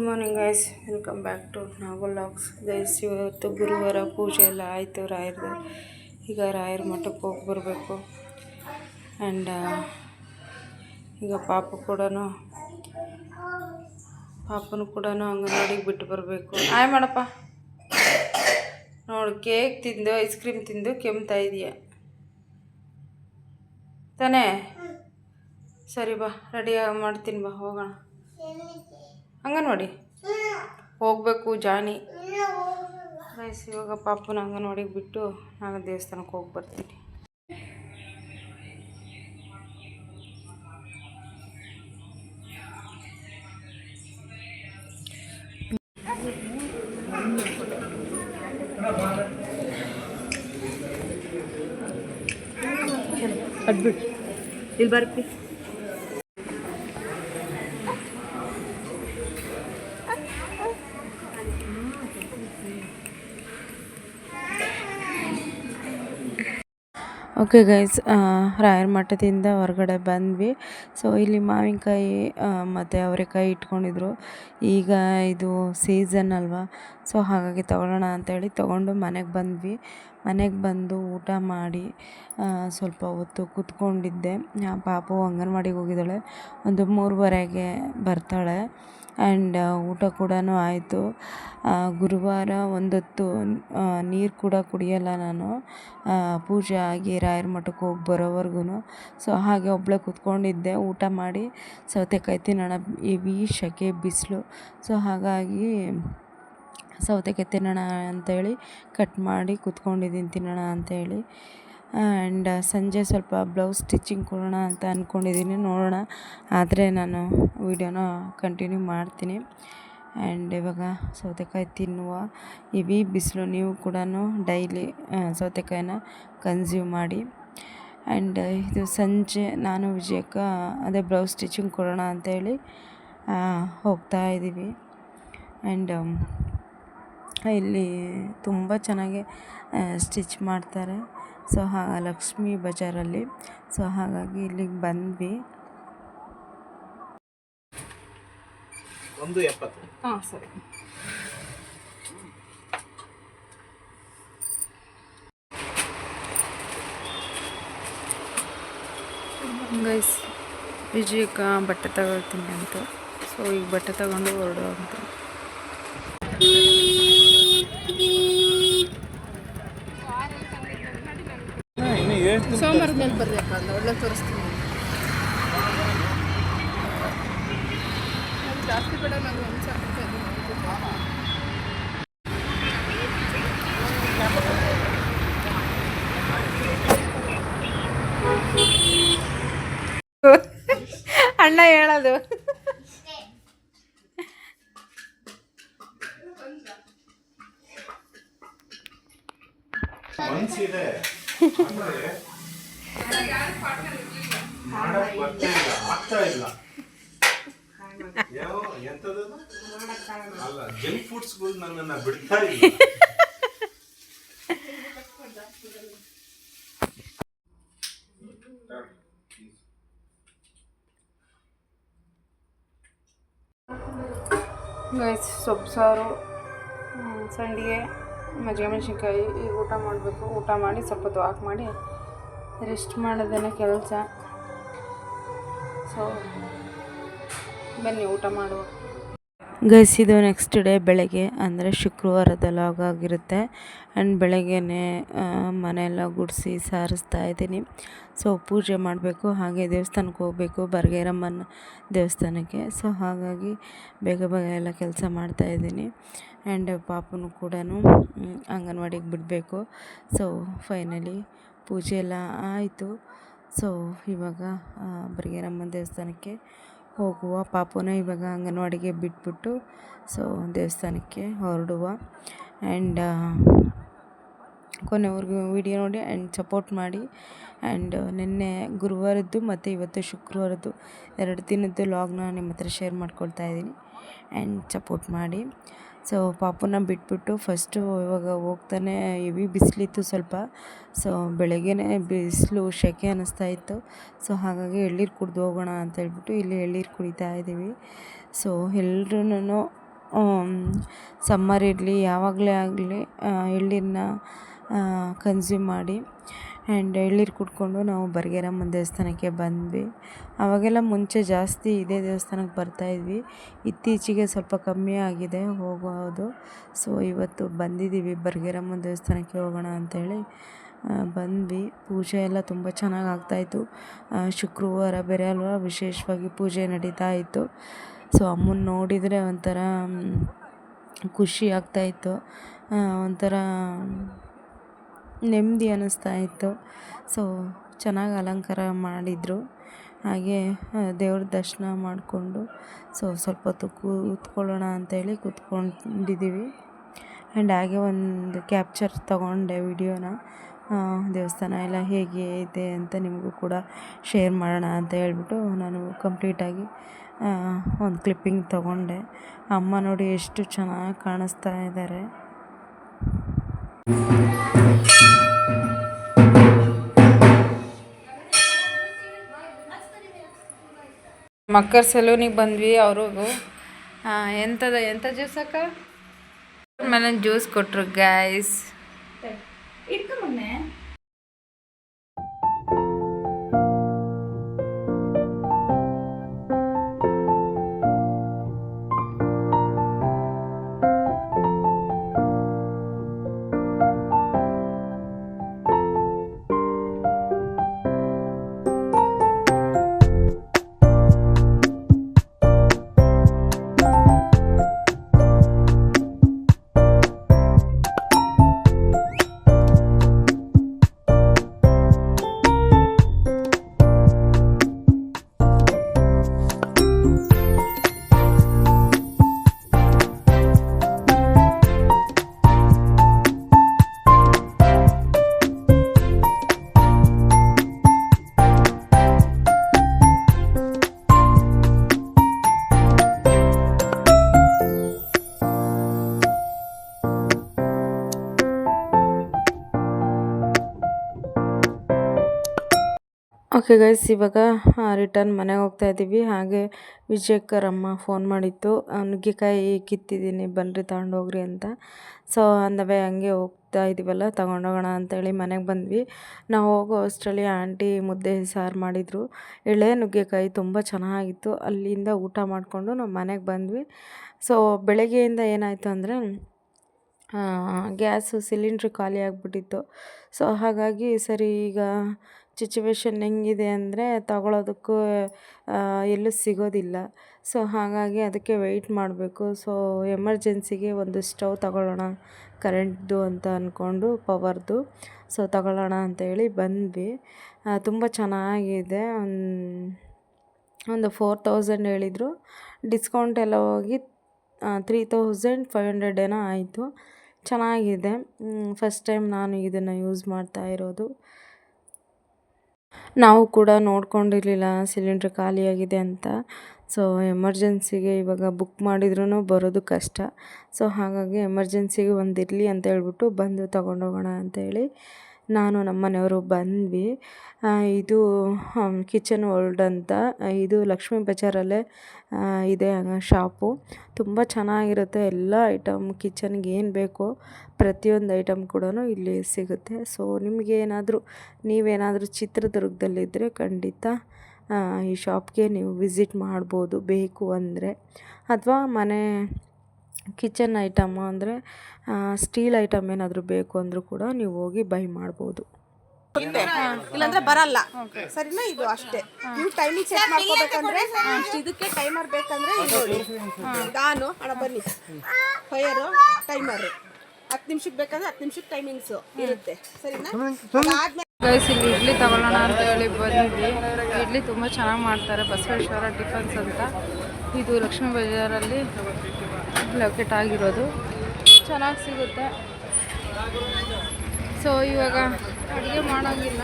Morning guys, welcome back to Nagal logs guys. ಇವತ್ತು ಗುರುವಾರ ಪೂಜೆ ಎಲ್ಲ ಆಯಿತು ರಾಯರದು. ಈಗ ರಾಯರ ಮಠಕ್ಕೆ ಹೋಗಿ ಬರಬೇಕು. ಆ್ಯಂಡ್ ಈಗ ಪಾಪನು ಕೂಡ ಅಂಗನವಾಡಿಗೆ ಬಿಟ್ಟು ಬರಬೇಕು. ಆಯ್ ಮಾಡಪ್ಪ, ನೋಡು ಕೇಕ್ ತಿಂದು ಐಸ್ ಕ್ರೀಮ್ ತಿಂದು ಕೆಮ್ತಾ ಇದೆಯಾ ತಾನೇ? ಸರಿ ಬಾ, ರೆಡಿ ಮಾಡ್ತೀನಿ, ಬಾ ಹೋಗೋಣ. ಅಂಗನವಾಡಿ ಹೋಗಬೇಕು ಜಾನಿ ಗೈಸ್. ಇವಾಗ ಪಾಪನ ಅಂಗನವಾಡಿಗೆ ಬಿಟ್ಟು ನಾನು ದೇವಸ್ಥಾನಕ್ಕೆ ಹೋಗಿ ಬರ್ತೀನಿ. ಅಡ್ಬಿಟ್ಟು ಇಲ್ಲಿ ಬರ್ತಿ. ಓಕೆ ಗೈಸ್, ರಾಯರ ಮಠದಿಂದ ಹೊರಗಡೆ ಬಂದ್ವಿ. ಸೊ ಇಲ್ಲಿ ಮಾವಿನಕಾಯಿ ಮತ್ತು ಅವರೆಕಾಯಿ ಇಟ್ಕೊಂಡಿದ್ರು. ಈಗ ಇದು ಸೀಸನ್ ಅಲ್ವಾ, ಸೊ ಹಾಗಾಗಿ ತೊಗೊಳ್ಳೋಣ ಅಂತೇಳಿ ತೊಗೊಂಡು ಮನೆಗೆ ಬಂದ್ವಿ. ಮನೆಗೆ ಬಂದು ಊಟ ಮಾಡಿ ಸ್ವಲ್ಪ ಹೊತ್ತು ಕೂತ್ಕೊಂಡಿದ್ದೆ. ಪಾಪು ಅಂಗನವಾಡಿಗೆ ಹೋಗಿದ್ದಾಳೆ, ಒಂದು 3:30ಗೆ ಬರ್ತಾಳೆ. ಆ್ಯಂಡ್ ಊಟ ಕೂಡ ಆಯಿತು. ಗುರುವಾರ ಒಂದೊತ್ತು ನೀರು ಕೂಡ ಕುಡಿಯಲ್ಲ ನಾನು, ಪೂಜೆ ಆಗಿ ರಾಯರ ಮಠಕ್ಕೆ ಹೋಗಿ ಬರೋವರೆಗೂ. ಸೊ ಹಾಗೆ ಒಬ್ಬಳೇ ಕೂತ್ಕೊಂಡಿದ್ದೆ. ಊಟ ಮಾಡಿ ಸೌತೆಕಾಯಿ ತಿನ್ನೋಣ, ಹೆವಿ ಸೆಕೆ ಬಿಸಿಲು. ಸೊ ಹಾಗಾಗಿ ಸೌತೆಕಾಯಿ ತಿನ್ನೋಣ ಅಂತೇಳಿ ಕಟ್ ಮಾಡಿ ಕೂತ್ಕೊಂಡಿದ್ದೀನಿ, ತಿನ್ನೋಣ ಅಂತೇಳಿ. ಆ್ಯಂಡ್ ಸಂಜೆ ಸ್ವಲ್ಪ ಬ್ಲೌಸ್ ಸ್ಟಿಚಿಂಗ್ ಕೊಡೋಣ ಅಂತ ಅಂದ್ಕೊಂಡಿದ್ದೀನಿ, ನೋಡೋಣ. ಆದರೆ ನಾನು ವಿಡಿಯೋನ ಕಂಟಿನ್ಯೂ ಮಾಡ್ತೀನಿ. ಆ್ಯಂಡ್ ಇವಾಗ ಸೌತೆಕಾಯಿ ತಿನ್ನುವ. ಹೆವಿ ಬಿಸಿಲು, ನೀವು ಕೂಡ ಡೈಲಿ ಸೌತೆಕಾಯಿನ ಕನ್ಸ್ಯೂಮ್ ಮಾಡಿ. ಆ್ಯಂಡ್ ಇದು ಸಂಜೆ ನಾನು ವಿಜಯಕ್ಕ ಅದೇ ಬ್ಲೌಸ್ ಸ್ಟಿಚಿಂಗ್ ಕೊಡೋಣ ಅಂತೇಳಿ ಹೋಗ್ತಾ ಇದ್ದೀವಿ. ಆ್ಯಂಡ್ ಇಲ್ಲಿ ತುಂಬ ಚೆನ್ನಾಗಿ ಸ್ಟಿಚ್ ಮಾಡ್ತಾರೆ. ಸೊ ಲಕ್ಷ್ಮೀ ಬಜಾರಲ್ಲಿ. ಸೊ ಹಾಗಾಗಿ ಇಲ್ಲಿಗೆ ಬಂದ್ವಿ. 170. ಹಾಂ ಸರಿ. ಗೈಸ್, ವಿಜಯಕ್ಕ ಬಟ್ಟೆ ತಗೊಳ್ತೀನಿ ಅಂತ. ಸೊ ಈಗ ಬಟ್ಟೆ ತಗೊಂಡು ಹೊರಡು ಅಂತ. ಸೋಮವಾರದ ಮೇಲೆ ಬರಬೇಕು ಅಂತ ಒಳ್ಳೆ ತೋರಿಸ್ತೀನಿ. ಜಾಸ್ತಿ ಬೇಡ, ನಾನು ಒಂದು ಅಣ್ಣ ಹೇಳೋದು. ಮನ್ಸಿದೆ ಆಗ್ತಾ ಇಲ್ಲ. ಅಲ್ಲ, ಜಂಕ್ ಫುಡ್ಸ್ಗಳು ನನ್ನನ್ನು ಬಿಡ್ತಾ ಇಲ್ಲ. ಗೈಸ್, ಸೊಪ್ಪು ಸಾರು, ಸಂಡಿಗೆ, ಮಜ್ಜಿಗೆ ಮೆಣಸಿನ್ಕಾಯಿ. ಈಗ ಊಟ ಮಾಡಬೇಕು. ಊಟ ಮಾಡಿ ಸ್ವಲ್ಪ ಹೊತ್ತು ವಾಕ್ ಮಾಡಿ ರೆಸ್ಟ್ ಮಾಡೋದೇನೆ ಕೆಲಸ. ಸೊ ಬನ್ನಿ ಊಟ ಮಾಡುವ. ಗೈಸ್, ಇದು ನೆಕ್ಸ್ಟ್ ಡೇ ಬೆಳಗ್ಗೆ, ಅಂದರೆ ಶುಕ್ರವಾರದ ಲಾಗ್ ಆಗಿರುತ್ತೆ. ಆ್ಯಂಡ್ ಬೆಳಗ್ಗೆನೇ ಮನೆಯೆಲ್ಲ ಗುಡಿಸಿ ಸಾರಿಸ್ತಾ ಇದ್ದೀನಿ. ಸೊ ಪೂಜೆ ಮಾಡಬೇಕು, ಹಾಗೆ ದೇವಸ್ಥಾನಕ್ಕೆ ಹೋಗಬೇಕು, ಬರ್ಗೇರಮ್ಮನ ದೇವಸ್ಥಾನಕ್ಕೆ. ಸೊ ಹಾಗಾಗಿ ಬೇಗ ಬೇಗ ಎಲ್ಲ ಕೆಲಸ ಮಾಡ್ತಾಯಿದ್ದೀನಿ. ಆ್ಯಂಡ್ ಪಾಪನು ಕೂಡ ಅಂಗನವಾಡಿಗೆ ಬಿಡಬೇಕು. ಸೊ ಫೈನಲಿ ಪೂಜೆ ಎಲ್ಲ ಆಯಿತು. ಸೊ ಇವಾಗ ಬರ್ಗೇರಮ್ಮನ ದೇವಸ್ಥಾನಕ್ಕೆ ಹೋಗುವ. ಪಾಪುನ ಇವಾಗ ಅಂಗನವಾಡಿಗೆ ಬಿಟ್ಬಿಟ್ಟು ಸೊ ದೇವಸ್ಥಾನಕ್ಕೆ ಹೊರಡುವ. ಆ್ಯಂಡ್ ಕೊನೆವರೆಗೂ ವಿಡಿಯೋ ನೋಡಿ ಆ್ಯಂಡ್ ಸಪೋರ್ಟ್ ಮಾಡಿ. ಆ್ಯಂಡ್ ನಿನ್ನೆ ಗುರುವಾರದ್ದು ಮತ್ತು ಇವತ್ತು ಶುಕ್ರವಾರದ್ದು 2 ದಿನದ್ದು ಲಾಗ್ನ ನಿಮ್ಮ ಹತ್ರ ಶೇರ್ ಮಾಡ್ಕೊಳ್ತಾ ಇದ್ದೀನಿ. ಆ್ಯಂಡ್ ಸಪೋರ್ಟ್ ಮಾಡಿ. ಸೊ ಪಾಪುನ ಬಿಟ್ಬಿಟ್ಟು ಫಸ್ಟು ಇವಾಗ ಹೋಗ್ತಾನೆ ಹೆವಿ ಬಿಸಿಲಿತ್ತು ಸ್ವಲ್ಪ. ಸೊ ಬೆಳಗ್ಗೆನೇ ಬಿಸಿಲು ಸೆಕೆ ಅನ್ನಿಸ್ತಾ ಇತ್ತು. ಸೊ ಹಾಗಾಗಿ ಎಳ್ನೀರು ಕುಡಿದು ಹೋಗೋಣ ಅಂತ ಹೇಳ್ಬಿಟ್ಟು ಇಲ್ಲಿ ಎಳ್ನೀರು ಕುಡಿತಾ ಇದ್ದೀವಿ. ಸೊ ಎಲ್ರೂ ಸಮ್ಮರ್ ಇರಲಿ ಯಾವಾಗಲೇ ಆಗಲಿ ಎಳ್ಳೀರನ್ನ ಕನ್ಸ್ಯೂಮ್ ಮಾಡಿ ಆ್ಯಂಡ್ ಎಳ್ನೀರು ಕುಡ್ಕೊಂಡು ನಾವು ಬರ್ಗೇರಮ್ಮನ ದೇವಸ್ಥಾನಕ್ಕೆ ಬಂದ್ವಿ. ಆವಾಗೆಲ್ಲ ಮುಂಚೆ ಜಾಸ್ತಿ ಇದೇ ದೇವಸ್ಥಾನಕ್ಕೆ ಬರ್ತಾಯಿದ್ವಿ. ಇತ್ತೀಚೆಗೆ ಸ್ವಲ್ಪ ಕಮ್ಮಿ ಆಗಿದೆ ಹೋಗೋದು. ಸೊ ಇವತ್ತು ಬಂದಿದ್ದೀವಿ ಬರ್ಗೇರಮ್ಮನ ದೇವಸ್ಥಾನಕ್ಕೆ ಹೋಗೋಣ ಅಂಥೇಳಿ ಬಂದ್ವಿ. ಪೂಜೆ ಎಲ್ಲ ತುಂಬ ಚೆನ್ನಾಗಿ ಆಗ್ತಾಯಿತ್ತು. ಶುಕ್ರವಾರ ಬೇರೆ ಅಲ್ವಾ, ವಿಶೇಷವಾಗಿ ಪೂಜೆ ನಡೀತಾ ಇತ್ತು. ಸೊ ಅಮ್ಮನ ನೋಡಿದರೆ ಒಂಥರ ಖುಷಿ ಆಗ್ತಾಯಿತ್ತು, ಒಂಥರ ನೆಮ್ಮದಿ ಅನ್ನಿಸ್ತಾ ಇತ್ತು. ಸೊ ಚೆನ್ನಾಗಿ ಅಲಂಕಾರ ಮಾಡಿದರು. ಹಾಗೆ ದೇವ್ರ ದರ್ಶನ ಮಾಡಿಕೊಂಡು ಸ್ವಲ್ಪ ಹೊತ್ತು ಕೂತ್ಕೊಳ್ಳೋಣ ಅಂತೇಳಿ ಕೂತ್ಕೊಂಡಿದ್ದೀವಿ. ಆ್ಯಂಡ್ ಹಾಗೆ ಒಂದು ಕ್ಯಾಪ್ಚರ್ ತೊಗೊಂಡೆ ವಿಡಿಯೋನ. ದೇವಸ್ಥಾನ ಎಲ್ಲ ಹೇಗೆ ಇದೆ ಅಂತ ನಿಮಗೂ ಕೂಡ ಶೇರ್ ಮಾಡೋಣ ಅಂತ ಹೇಳ್ಬಿಟ್ಟು ನಾನು ಕಂಪ್ಲೀಟಾಗಿ ಒಂದು ಕ್ಲಿಪ್ಪಿಂಗ್ ತೊಗೊಂಡೆ. ಅಮ್ಮ ನೋಡಿ ಎಷ್ಟು ಚೆನ್ನಾಗಿ ಕಾಣಿಸ್ತಾ ಇದ್ದಾರೆ. ಮಕ್ಕರ್ ಸಲೂನಿಗೆ ಬಂದ್ವಿ. ಅವ್ರಿಗೂ ಎಂಥ ಜ್ಯೂಸ್ ಅಕ್ಕ ಮೇಲೆ ಜ್ಯೂಸ್ ಕೊಟ್ಟರು ಗೈಸ್. ಓಕೆ ಗೈಸ್, ಇವಾಗ ರಿಟರ್ನ್ ಮನೆಗೆ ಹೋಗ್ತಾಯಿದ್ದೀವಿ. ಹಾಗೆ ವಿಜಯಕ್ಕರ್ ಅಮ್ಮ ಫೋನ್ ಮಾಡಿತ್ತು, ನುಗ್ಗೆಕಾಯಿ ಕಿತ್ತಿದ್ದೀನಿ ಬನ್ನಿರಿ ತಗೊಂಡೋಗ್ರಿ ಅಂತ. ಸೊ ಅಂದವೇ ಹಂಗೆ ಹೋಗ್ತಾ ಇದ್ದೀವಲ್ಲ, ತಗೊಂಡೋಗೋಣ ಅಂತೇಳಿ ಮನೆಗೆ ಬಂದ್ವಿ. ನಾವು ಹೋಗೋ ಅಷ್ಟರಲ್ಲಿ ಆಂಟಿ ಮುದ್ದೆ ಸಾರು ಮಾಡಿದರು. ಎಳೆ ನುಗ್ಗೆಕಾಯಿ ತುಂಬ ಚೆನ್ನಾಗಿತ್ತು. ಅಲ್ಲಿಂದ ಊಟ ಮಾಡಿಕೊಂಡು ನಾವು ಮನೆಗೆ ಬಂದ್ವಿ. ಸೊ ಬೆಳಗ್ಗೆಯಿಂದ ಏನಾಯಿತು ಅಂದರೆ ಗ್ಯಾಸು ಸಿಲಿಂಡ್ರ್ ಖಾಲಿ ಆಗಿಬಿಟ್ಟಿತ್ತು. ಸೊ ಹಾಗಾಗಿ ಸರಿ ಈಗ ಸಿಚುವೇಶನ್ ಹೆಂಗಿದೆ ಅಂದರೆ ತಗೊಳ್ಳೋದಕ್ಕೂ ಎಲ್ಲೂ ಸಿಗೋದಿಲ್ಲ. ಸೊ ಹಾಗಾಗಿ ಅದಕ್ಕೆ ವೆಯ್ಟ್ ಮಾಡಬೇಕು. ಸೊ ಎಮರ್ಜೆನ್ಸಿಗೆ ಒಂದು ಸ್ಟವ್ ತಗೊಳ್ಳೋಣ ಕರೆಂಟ್ದು ಅಂತ ಅಂದ್ಕೊಂಡು, ಪವರ್ದು. ಸೊ ತಗೊಳ್ಳೋಣ ಅಂತೇಳಿ ಬಂದ್ವಿ. ತುಂಬ ಚೆನ್ನಾಗಿದೆ. ಒಂದು 4000 ಹೇಳಿದರು. ಡಿಸ್ಕೌಂಟ್ ಎಲ್ಲ ಹೋಗಿ 3500 ಏನೋ ಆಯಿತು. ಚೆನ್ನಾಗಿದೆ. ಫಸ್ಟ್ ಟೈಮ್ ನಾನು ಇದನ್ನು ಯೂಸ್ ಮಾಡ್ತಾ ಇರೋದು. ನಾವು ಕೂಡ ನೋಡ್ಕೊಂಡಿರಲಿಲ್ಲ ಸಿಲಿಂಡ್ರ್ ಖಾಲಿಯಾಗಿದೆ ಅಂತ. ಸೊ ಎಮರ್ಜೆನ್ಸಿಗೆ ಇವಾಗ ಬುಕ್ ಮಾಡಿದ್ರೂ ಬರೋದು ಕಷ್ಟ. ಸೊ ಹಾಗಾಗಿ ಎಮರ್ಜೆನ್ಸಿಗೆ ಒಂದಿರಲಿ ಅಂತ ಹೇಳ್ಬಿಟ್ಟು ಬಂದು ತಗೊಂಡೋಗೋಣ ಅಂತೇಳಿ ನಾನು ನಮ್ಮ ಮನೆಯವರು ಬಂದ್ವಿ. ಇದು ಕಿಚನ್ ವರ್ಲ್ಡ್ ಅಂತ, ಇದು ಲಕ್ಷ್ಮೀ ಬಜಾರಲ್ಲೇ ಇದೆ ಶಾಪು. ತುಂಬ ಚೆನ್ನಾಗಿರುತ್ತೆ. ಎಲ್ಲ ಐಟಮ್ ಕಿಚನ್ಗೆ ಏನು ಬೇಕೋ ಪ್ರತಿಯೊಂದು ಐಟಮ್ ಕೂಡ ಇಲ್ಲಿ ಸಿಗುತ್ತೆ. ಸೊ ನೀವೇನಾದರೂ ಚಿತ್ರದುರ್ಗದಲ್ಲಿದ್ದರೆ ಖಂಡಿತ ಈ ಶಾಪ್ಗೆ ನೀವು ವಿಸಿಟ್ ಮಾಡ್ಬೋದು ಬೇಕು ಅಂದರೆ. ಅಥವಾ ಮನೆ ಕಿಚನ್ ಐಟಮ್ ಅಂದರೆ ಸ್ಟೀಲ್ ಐಟಮ್ ಏನಾದರೂ ಬೇಕು ಅಂದರೂ ಕೂಡ ನೀವು ಹೋಗಿ ಬೈ ಮಾಡ್ಬೋದು. ಇಲ್ಲಾಂದ್ರೆ ಬರಲ್ಲ. ಸರಿನಾ? ಇದು ಅಷ್ಟೇ. ನೀವು ಟೈಮಿಂಗ್ ಸೆಟ್ ಮಾಡ್ಕೋಬೇಕಂದ್ರೆ ಇದಕ್ಕೆ ಟೈಮರ್ ಬೇಕಂದ್ರೆ ಗಾನು ಅಣ್ಣ ಬನ್ನಿ, ಫೈರು ಟೈಮರು 10 ನಿಮಿಷಕ್ಕೆ ಬೇಕಂದ್ರೆ 10 ನಿಮಿಷಕ್ಕೆ ಟೈಮಿಂಗ್ಸ್ ಇರುತ್ತೆ. ಸರಿನಾ? ಗೈಸ್, ಇಲ್ಲಿ ಇಡ್ಲಿ ತಗೊಳ್ಳೋಣ ಅಂತ ಹೇಳಿ ಬಂದ್ವಿ. ಇಡ್ಲಿ ತುಂಬ ಚೆನ್ನಾಗಿ ಮಾಡ್ತಾರೆ. ಬಸವೇಶ್ವರ ಟಿಫನ್ಸ್ ಅಂತ. ಇದು ಲಕ್ಷ್ಮೀ ಬಜಾರಲ್ಲಿ ಲೊಕೇಟ್ ಆಗಿರೋದು. ಚೆನ್ನಾಗಿ ಸಿಗುತ್ತೆ. ಸೊ ಇವಾಗ ಅಡುಗೆ ಮಾಡೋಂಗಿಲ್ಲ,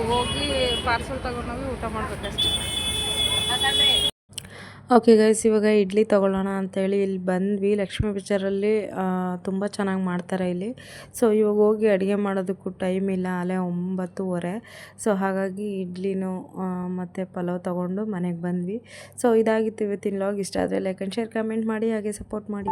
ಹೋಗಿ ಪಾರ್ಸಲ್ ತಗೊಂಡೋಗಿ ಊಟ ಮಾಡಬೇಕಷ್ಟೆ. ಓಕೆ ಗೈಸ್, ಇವಾಗ ಇಡ್ಲಿ ತೊಗೊಳ್ಳೋಣ ಅಂತೇಳಿ ಇಲ್ಲಿ ಬಂದ್ವಿ. ಲಕ್ಷ್ಮೀ ಪಿಕ್ಚರಲ್ಲಿ ತುಂಬ ಚೆನ್ನಾಗಿ ಮಾಡ್ತಾರೆ ಇಲ್ಲಿ. ಸೊ ಇವಾಗ ಹೋಗಿ ಅಡುಗೆ ಮಾಡೋದಕ್ಕೂ ಟೈಮ್ ಇಲ್ಲ, ಅಲ್ಲೇ 9:30. ಸೊ ಹಾಗಾಗಿ ಇಡ್ಲಿನೂ ಮತ್ತು ಪಲಾವ್ ತೊಗೊಂಡು ಮನೆಗೆ ಬಂದ್ವಿ. ಸೊ ಇದಾಗಿತ್ತು ಇವತ್ತಿನ ವ್ಲಾಗ್. ಇಷ್ಟ ಆದರೆ ಲೈಕ್ ಆ್ಯಂಡ್ ಶೇರ್, ಕಮೆಂಟ್ ಮಾಡಿ, ಹಾಗೆ ಸಪೋರ್ಟ್ ಮಾಡಿ.